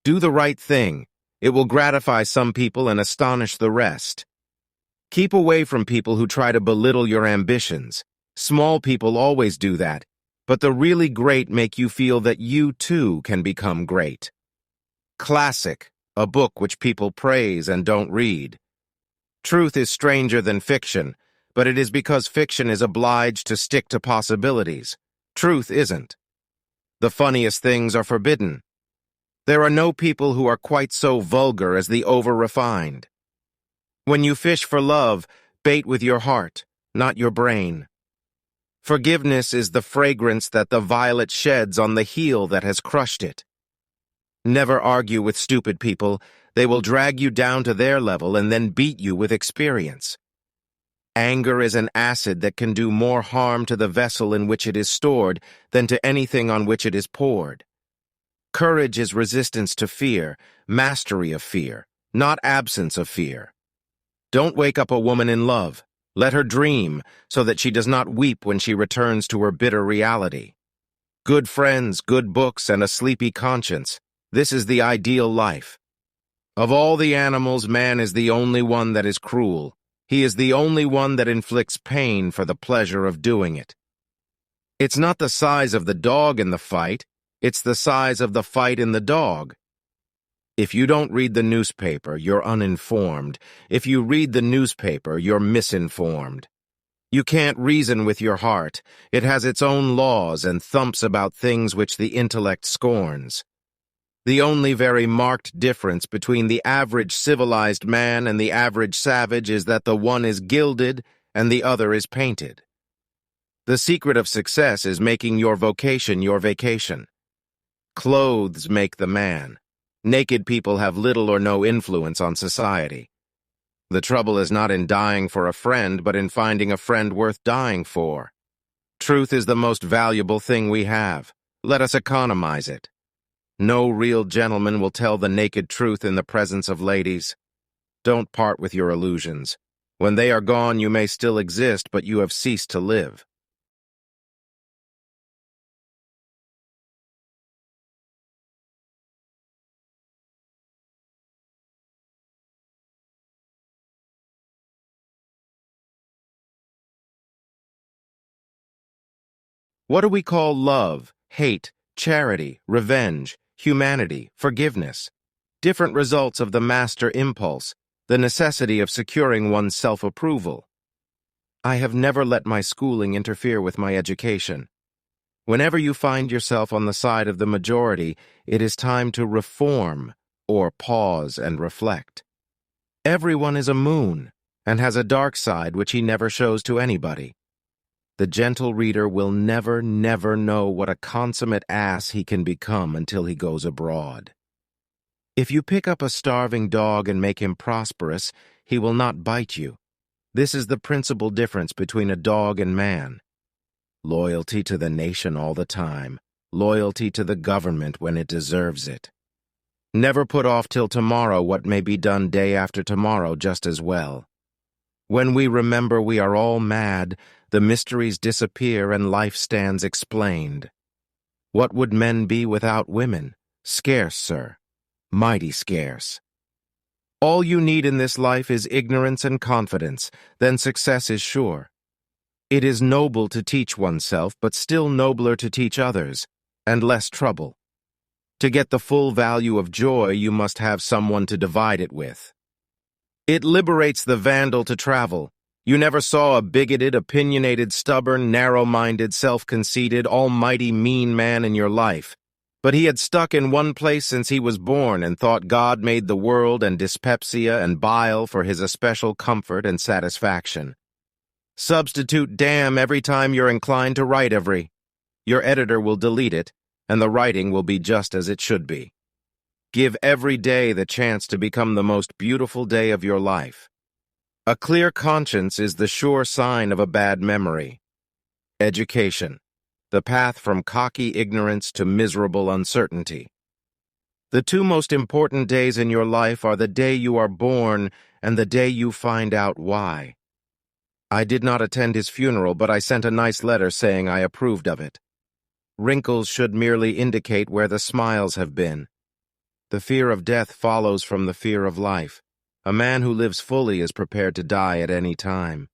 Do the right thing. It will gratify some people and astonish the rest. Keep away from people who try to belittle your ambitions. Small people always do that, but the really great make you feel that you too can become great. Classic, a book which people praise and don't read. Truth is stranger than fiction, but it is because fiction is obliged to stick to possibilities. Truth isn't. The funniest things are forbidden. There are no people who are quite so vulgar as the over-refined. When you fish for love, bait with your heart, not your brain. Forgiveness is the fragrance that the violet sheds on the heel that has crushed it. Never argue with stupid people. They will drag you down to their level and then beat you with experience. Anger is an acid that can do more harm to the vessel in which it is stored than to anything on which it is poured. Courage is resistance to fear, mastery of fear, not absence of fear. Don't wake up a woman in love. Let her dream, so that she does not weep when she returns to her bitter reality. Good friends, good books, and a sleepy conscience. This is the ideal life. Of all the animals, man is the only one that is cruel. He is the only one that inflicts pain for the pleasure of doing it. It's not the size of the dog in the fight, it's the size of the fight in the dog. If you don't read the newspaper, you're uninformed. If you read the newspaper, you're misinformed. You can't reason with your heart. It has its own laws and thumps about things which the intellect scorns. The only very marked difference between the average civilized man and the average savage is that the one is gilded and the other is painted. The secret of success is making your vocation your vacation. Clothes make the man. Naked people have little or no influence on society. The trouble is not in dying for a friend, but in finding a friend worth dying for. Truth is the most valuable thing we have. Let us economize it. No real gentleman will tell the naked truth in the presence of ladies. Don't part with your illusions. When they are gone, you may still exist, but you have ceased to live. What do we call love, hate, charity, revenge, humanity, forgiveness? Different results of the master impulse, the necessity of securing one's self-approval. I have never let my schooling interfere with my education. Whenever you find yourself on the side of the majority, it is time to reform, or pause and reflect. Everyone is a moon, and has a dark side which he never shows to anybody. The gentle reader will never know what a consummate ass he can become until he goes abroad. If you pick up a starving dog and make him prosperous, he will not bite you. This is the principal difference between a dog and man. Loyalty to the nation all the time, loyalty to the government when it deserves it. Never put off till tomorrow what may be done day after tomorrow just as well. When we remember we are all mad, the mysteries disappear and life stands explained. What would men be without women? Scarce, sir. Mighty scarce. All you need in this life is ignorance and confidence, then success is sure. It is noble to teach oneself, but still nobler to teach others, and less trouble. To get the full value of joy, you must have someone to divide it with. It liberates the vandal to travel. You never saw a bigoted, opinionated, stubborn, narrow-minded, self-conceited, almighty mean man in your life. But he had stuck in one place since he was born and thought God made the world and dyspepsia and bile for his especial comfort and satisfaction. Substitute damn every time you're inclined to write every. Your editor will delete it, and the writing will be just as it should be. Give every day the chance to become the most beautiful day of your life. A clear conscience is the sure sign of a bad memory. Education, the path from cocky ignorance to miserable uncertainty. The two most important days in your life are the day you are born and the day you find out why. I did not attend his funeral, but I sent a nice letter saying I approved of it. Wrinkles should merely indicate where the smiles have been. The fear of death follows from the fear of life. A man who lives fully is prepared to die at any time.